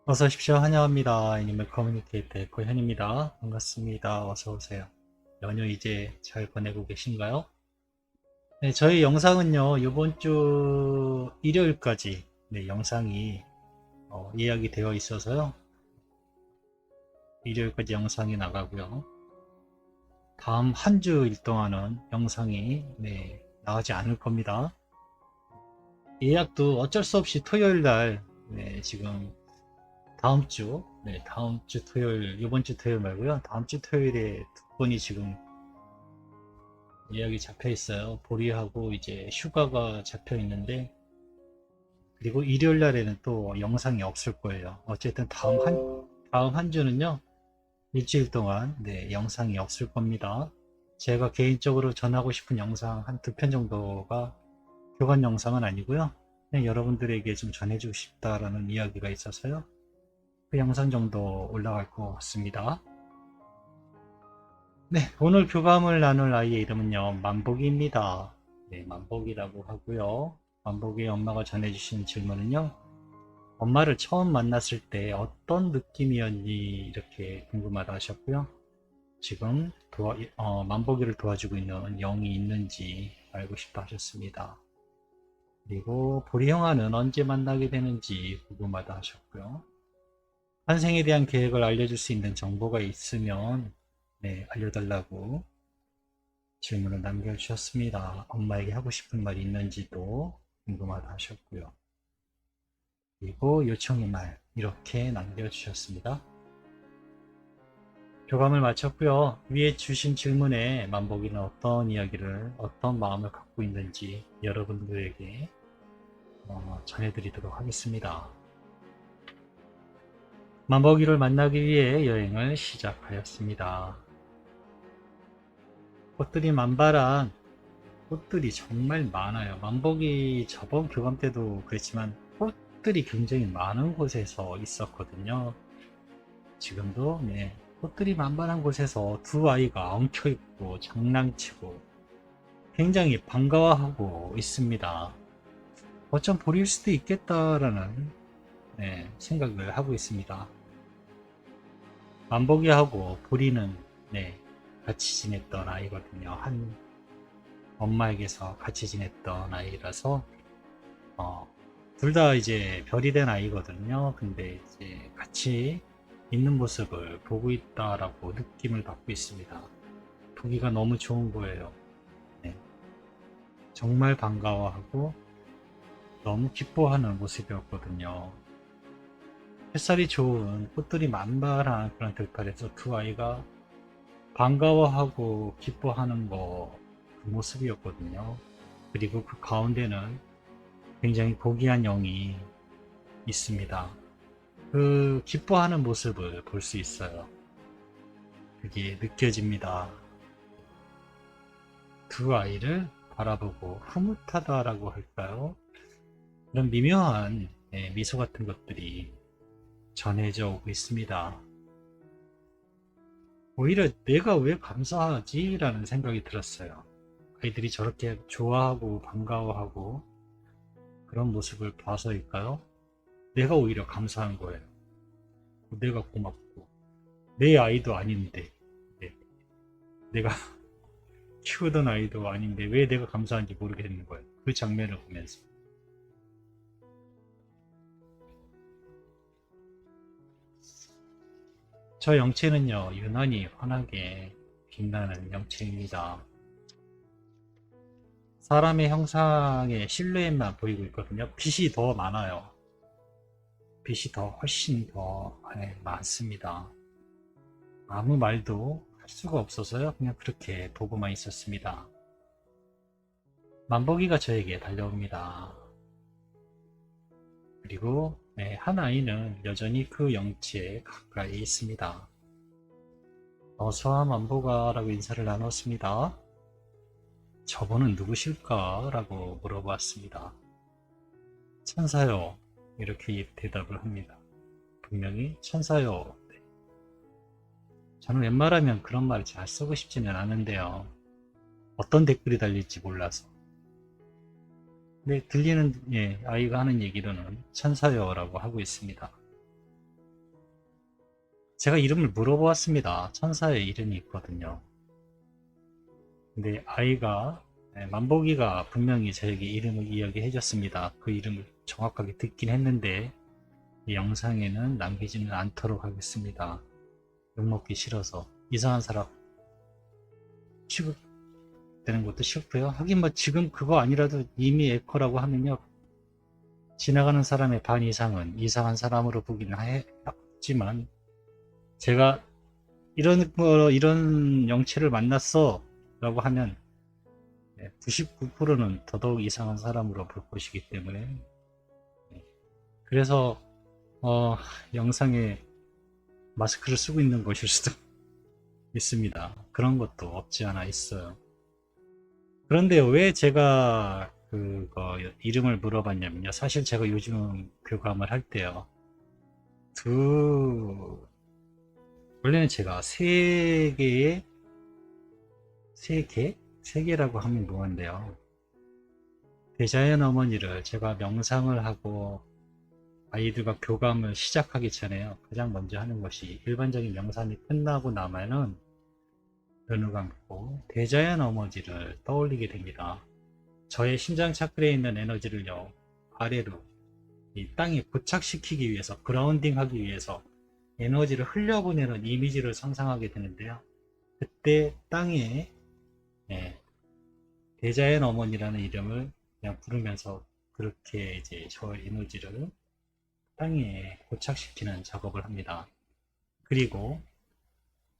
어서 오십시오. 환영합니다. 애니멀 커뮤니케이터 고현입니다. 반갑습니다. 어서 오세요. 연휴 이제 잘 보내고 계신가요? 네, 저희 영상은요, 이번 주 일요일까지 네, 영상이 예약이 되어 있어서요. 일요일까지 영상이 나가고요. 다음 한 주일 동안은 영상이 나가지 않을 겁니다. 예약도 어쩔 수 없이 토요일 날 지금 다음 주 토요일, 이번 주 토요일 말고요. 다음 주 토요일에 두 번이 지금 예약이 잡혀 있어요. 보리하고 이제 휴가가 잡혀 있는데, 그리고 일요일 날에는 또 영상이 없을 거예요. 어쨌든 다음 한 주는요, 일주일 동안, 영상이 없을 겁니다. 제가 개인적으로 전하고 싶은 영상 한 두 편 정도가 교관 영상은 아니고요. 그냥 여러분들에게 좀 전해주고 싶다라는 이야기가 있어서요. 그 영상 정도 올라갈 것 같습니다. 네, 오늘 교감을 나눌 아이의 이름은요, 만복이입니다. 네, 만복이라고 하고요. 만복의 엄마가 전해주신 질문은요, 엄마를 처음 만났을 때 어떤 느낌이었니 이렇게 궁금하다 하셨고요. 지금 만복이를 도와주고 있는 영이 있는지 알고 싶다 하셨습니다. 그리고 보리 형아는 언제 만나게 되는지 궁금하다 하셨고요. 환생에 대한 계획을 알려줄 수 있는 정보가 있으면 알려달라고 질문을 남겨주셨습니다. 엄마에게 하고 싶은 말이 있는지도 궁금하다 하셨고요. 그리고 요청의 말 이렇게 남겨주셨습니다. 교감을 마쳤고요. 위에 주신 질문에 만복이는 어떤 이야기를 어떤 마음을 갖고 있는지 여러분들에게 전해드리도록 하겠습니다. 만복이를 만나기 위해 여행을 시작하였습니다. 꽃들이 만발한 꽃들이 정말 많아요. 만복이 저번 교감 때도 그랬지만 꽃들이 굉장히 많은 곳에서 있었거든요. 지금도 꽃들이 만발한 곳에서 두 아이가 엉켜있고 장난치고 굉장히 반가워하고 있습니다. 어쩜 보리일 수도 있겠다라는 생각을 하고 있습니다. 만복이하고 보리는 같이 지냈던 아이거든요. 한 엄마에게서 같이 지냈던 아이라서 둘 다 이제 별이 된 아이거든요. 근데 이제 같이 있는 모습을 보고 있다라고 느낌을 받고 있습니다. 보기가 너무 좋은 거예요. 네. 정말 반가워하고 너무 기뻐하는 모습이었거든요. 햇살이 좋은 꽃들이 만발한 그런 들판에서 두 아이가 반가워하고 기뻐하는 그 모습이었거든요. 그리고 그 가운데는 굉장히 고귀한 영이 있습니다. 그 기뻐하는 모습을 볼 수 있어요. 그게 느껴집니다. 두 아이를 바라보고 흐뭇하다라고 할까요? 그런 미묘한 미소 같은 것들이 전해져 오고 있습니다. 오히려 내가 왜 감사하지? 라는 생각이 들었어요. 아이들이 저렇게 좋아하고 반가워하고 그런 모습을 봐서일까요? 내가 오히려 감사한 거예요. 내가 고맙고 내 아이도 아닌데 내가 키우던 아이도 아닌데 왜 내가 감사한지 모르겠는 거예요. 그 장면을 보면서. 저 영체는요, 유난히 환하게 빛나는 영체입니다. 사람의 형상의 실루엣만 보이고 있거든요. 빛이 더 많아요. 빛이 훨씬 더 많습니다. 아무 말도 할 수가 없어서요. 그냥 그렇게 보고만 있었습니다. 만복이가 저에게 달려옵니다. 그리고 한 아이는 여전히 그 영체에 가까이 있습니다. 어서와 만복아 라고 인사를 나눴습니다. 저분은 누구실까? 라고 물어봤습니다. 천사요. 이렇게 대답을 합니다. 분명히 천사요. 저는 웬만하면 그런 말을 잘 쓰고 싶지는 않은데요. 어떤 댓글이 달릴지 몰라서. 근데 들리는 아이가 하는 얘기로는 천사요 라고 하고 있습니다. 제가 이름을 물어보았습니다. 천사의 이름이 있거든요. 근데 아이가 만복이가 분명히 저에게 이름을 이야기해 줬습니다. 그 이름을 정확하게 듣긴 했는데 이 영상에는 남기지는 않도록 하겠습니다. 욕먹기 싫어서 이상한 사람 취급되는 것도 싫고요. 하긴 뭐 지금 그거 아니라도 이미 에코라고 하면요, 지나가는 사람의 반 이상은 이상한 사람으로 보긴 했지만, 제가 이런 영체를 만났어 라고 하면 99%는 더더욱 이상한 사람으로 볼 것이기 때문에, 그래서 영상에 마스크를 쓰고 있는 것일 수도 있습니다. 그런 것도 없지 않아 있어요. 그런데 왜 제가 그거 이름을 물어봤냐면요. 사실 제가 요즘 교감을 할 때요, 두 원래는 제가 세 개라고 하면 뭐한데요. 대자연 어머니를 제가 명상을 하고 아이들과 교감을 시작하기 전에요, 가장 먼저 하는 것이, 일반적인 명상이 끝나고 나면은 눈을 감고 대자연 어머니를 떠올리게 됩니다. 저의 심장 차크레에 있는 에너지를요, 아래로 이 땅에 고착시키기 위해서, 그라운딩 하기 위해서 에너지를 흘려보내는 이미지를 상상하게 되는데요. 그때 땅에 대자연 어머니라는 이름을 그냥 부르면서 그렇게 이제 저 에너지를 땅에 고착시키는 작업을 합니다. 그리고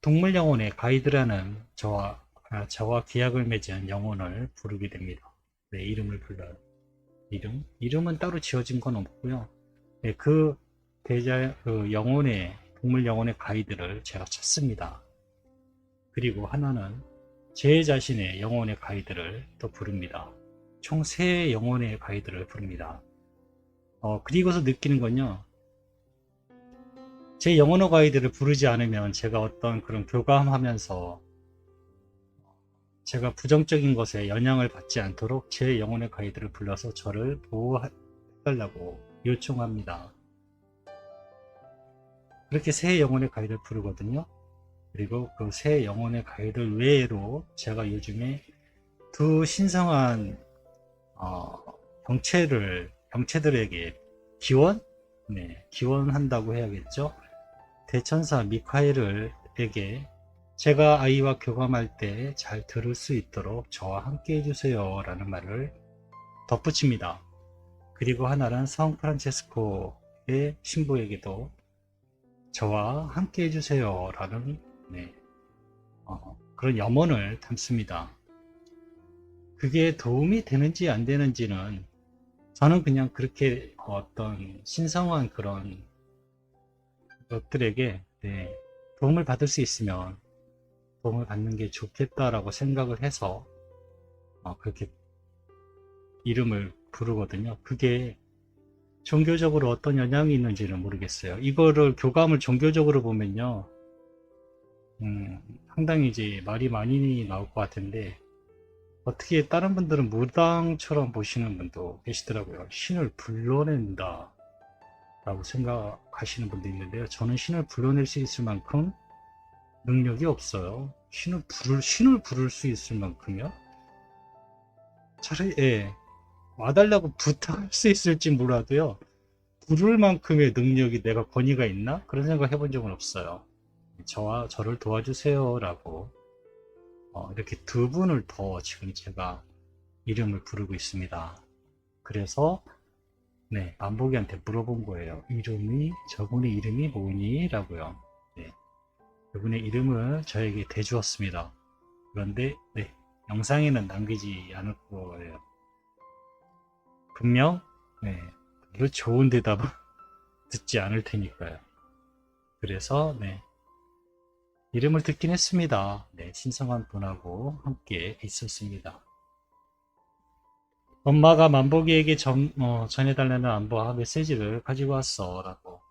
동물 영혼의 가이드라는 저와 계약을 맺은 영혼을 부르게 됩니다. 네, 이름을 불러요. 이름은 따로 지어진 건 없고요. 네, 그 동물 영혼의 가이드를 제가 찾습니다. 그리고 하나는 제 자신의 영혼의 가이드를 또 부릅니다. 총 3영혼의 가이드를 부릅니다. 그리고서 느끼는 건요, 제 영혼의 가이드를 부르지 않으면 제가 어떤 그런 교감하면서 제가 부정적인 것에 영향을 받지 않도록 제 영혼의 가이드를 불러서 저를 보호해달라고 요청합니다. 그렇게 3영혼의 가이드를 부르거든요. 그리고 그 3영혼의 가이드 외에로 제가 요즘에 두 신성한 경체들에게 기원한다고 해야겠죠. 대천사 미카엘에게 제가 아이와 교감할 때 잘 들을 수 있도록 저와 함께 해주세요 라는 말을 덧붙입니다. 그리고 하나는 성 프란체스코의 신부에게도 저와 함께 해주세요 라는 그런 염원을 담습니다. 그게 도움이 되는지 안 되는지는 저는 그냥 그렇게 어떤 신성한 그런 것들에게 도움을 받을 수 있으면 도움을 받는 게 좋겠다라고 생각을 해서 그렇게 이름을 부르거든요. 그게 종교적으로 어떤 영향이 있는지는 모르겠어요. 이거를 교감을 종교적으로 보면요, 상당히 이제 말이 많이 나올 것 같은데, 어떻게 다른 분들은 무당처럼 보시는 분도 계시더라고요. 신을 불러낸다 라고 생각하시는 분도 있는데요. 저는 신을 불러낼 수 있을 만큼 능력이 없어요. 신을 부를 수 있을 만큼요? 차라리, 와달라고 부탁할 수 있을지 몰라도요, 부를 만큼의 능력이, 내가 권위가 있나? 그런 생각 해본 적은 없어요. 저를 도와주세요 라고 이렇게 두 분을 더 지금 제가 이름을 부르고 있습니다. 그래서 만복이한테 물어본 거예요. 저분의 이름이 뭐니? 라고요. 그분의 이름을 저에게 대주었습니다. 그런데 영상에는 남기지 않을 거예요. 분명 별로 좋은 대답은 듣지 않을 테니까요. 그래서 이름을 듣긴 했습니다. 신성한 분하고 함께 있었습니다. 엄마가 만복이에게 전해달라는 안부와 메시지를 가지고 왔어 라고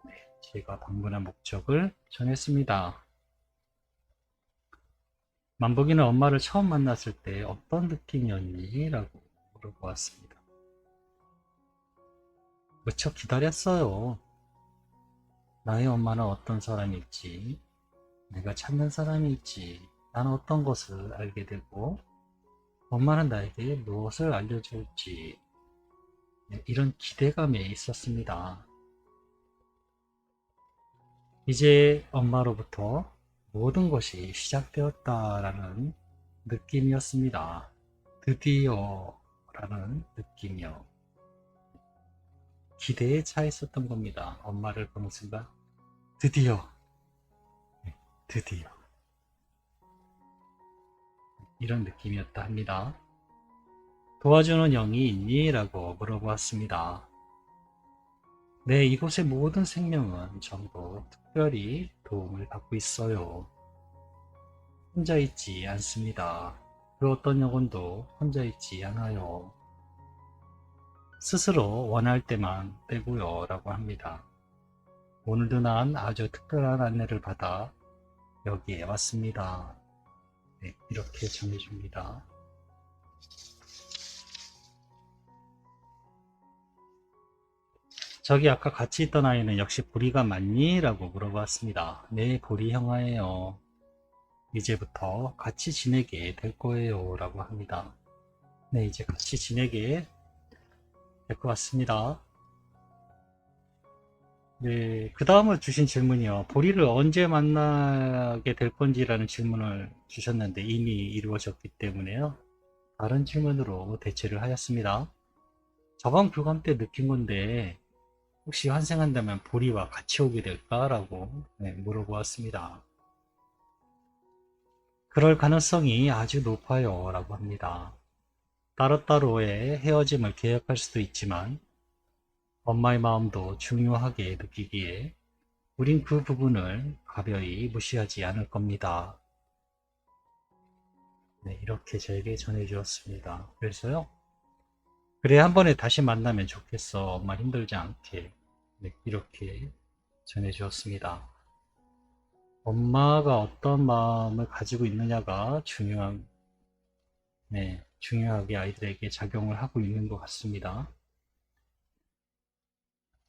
제가 방문한 목적을 전했습니다. 만복이는 엄마를 처음 만났을 때 어떤 느낌이었니? 라고 물어보았습니다. 무척 기다렸어요. 나의 엄마는 어떤 사람일지, 내가 찾는 사람일지, 나는 어떤 것을 알게 되고, 엄마는 나에게 무엇을 알려줄지, 네, 이런 기대감에 있었습니다. 이제 엄마로부터 모든 것이 시작되었다라는 느낌이었습니다. 드디어라는 느낌이요. 기대에 차 있었던 겁니다. 엄마를 보는 순간, 드디어, 네, 드디어. 이런 느낌이었다 합니다. 도와주는 영이 있니? 라고 물어보았습니다. 네, 이곳의 모든 생명은 전부 특별히 도움을 받고 있어요. 혼자 있지 않습니다. 그 어떤 영혼도 혼자 있지 않아요. 스스로 원할 때만 빼고요. 라고 합니다. 오늘도 난 아주 특별한 안내를 받아 여기에 왔습니다. 네, 이렇게 전해줍니다. 저기 아까 같이 있던 아이는 역시 보리가 맞니? 라고 물어봤습니다. 네, 보리 형아예요. 이제부터 같이 지내게 될 거예요. 라고 합니다. 네, 이제 같이 지내게 될 것 같습니다. 네, 그 다음으로 주신 질문이요. 보리를 언제 만나게 될 건지라는 질문을 주셨는데 이미 이루어졌기 때문에요. 다른 질문으로 대체를 하였습니다. 저번 교감 때 느낀 건데 혹시 환생한다면 보리와 같이 오게 될까라고 물어보았습니다. 그럴 가능성이 아주 높아요 라고 합니다. 따로따로의 헤어짐을 계획할 수도 있지만 엄마의 마음도 중요하게 느끼기에 우린 그 부분을 가벼이 무시하지 않을 겁니다. 네, 이렇게 저에게 전해주었습니다. 그래서요. 그래, 한 번에 다시 만나면 좋겠어. 엄마 힘들지 않게. 네, 이렇게 전해주었습니다. 엄마가 어떤 마음을 가지고 있느냐가 중요하게 아이들에게 작용을 하고 있는 것 같습니다.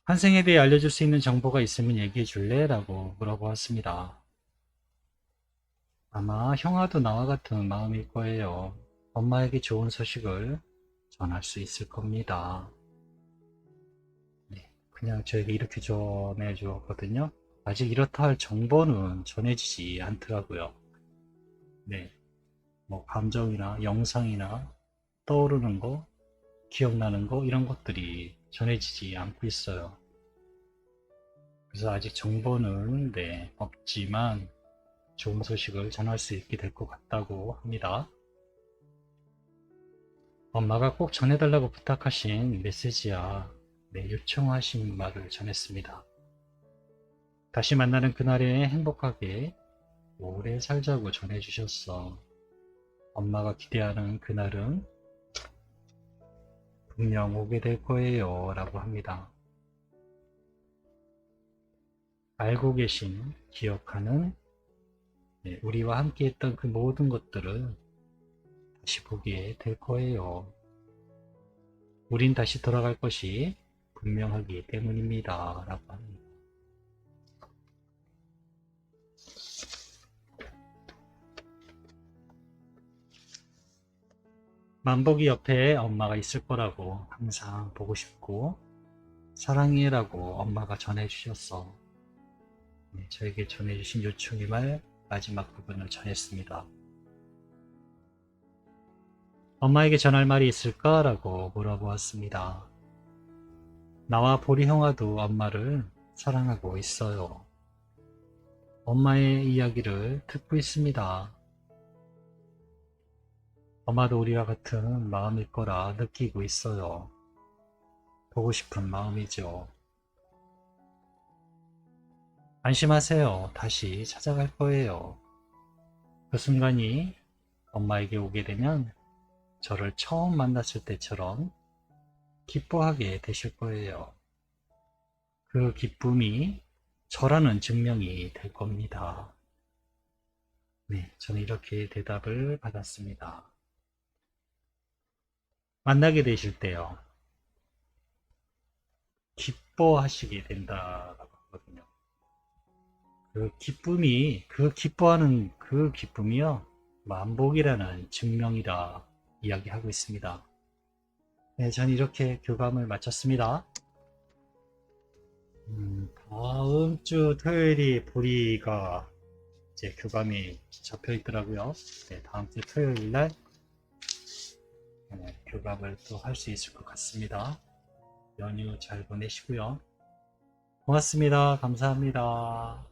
환생에 대해 알려줄 수 있는 정보가 있으면 얘기해 줄래? 라고 물어보았습니다. 아마 형아도 나와 같은 마음일 거예요. 엄마에게 좋은 소식을 전할 수 있을 겁니다. 네, 그냥 저에게 이렇게 전해 주었거든요. 아직 이렇다 할 정보는 전해지지 않더라고요. 네, 뭐 감정이나 영상이나 떠오르는 거, 기억나는 거 이런 것들이 전해지지 않고 있어요. 그래서 아직 정보는 없지만 좋은 소식을 전할 수 있게 될 것 같다고 합니다. 엄마가 꼭 전해달라고 부탁하신 메시지야 요청하신 말을 전했습니다. 다시 만나는 그날에 행복하게 오래 살자고 전해주셨어. 엄마가 기대하는 그날은 분명 오게 될 거예요 라고 합니다. 알고 계신, 기억하는 우리와 함께 했던 그 모든 것들을 다시 보게 될 거예요. 우린 다시 돌아갈 것이 분명하기 때문입니다. 라고 합니다. 만복이 옆에 엄마가 있을 거라고 항상 보고 싶고 사랑해라고 엄마가 전해주셨어. 저에게 전해주신 요청의 말 마지막 부분을 전했습니다. 엄마에게 전할 말이 있을까? 라고 물어보았습니다. 나와 보리 형아도 엄마를 사랑하고 있어요. 엄마의 이야기를 듣고 있습니다. 엄마도 우리와 같은 마음일 거라 느끼고 있어요. 보고 싶은 마음이죠. 안심하세요. 다시 찾아갈 거예요. 그 순간이 엄마에게 오게 되면 저를 처음 만났을 때처럼 기뻐하게 되실 거예요. 그 기쁨이 저라는 증명이 될 겁니다. 네, 저는 이렇게 대답을 받았습니다. 만나게 되실 때요. 기뻐하시게 된다라고 하거든요. 그 기쁨이, 그 기뻐하는 그 기쁨이요, 만복이라는 증명이다 이야기하고 있습니다. 네, 전 이렇게 교감을 마쳤습니다. 다음 주 토요일이 보리가 이제 교감이 잡혀 있더라고요. 네, 다음 주 토요일 날 교감을 또 할 수 있을 것 같습니다. 연휴 잘 보내시고요. 고맙습니다. 감사합니다.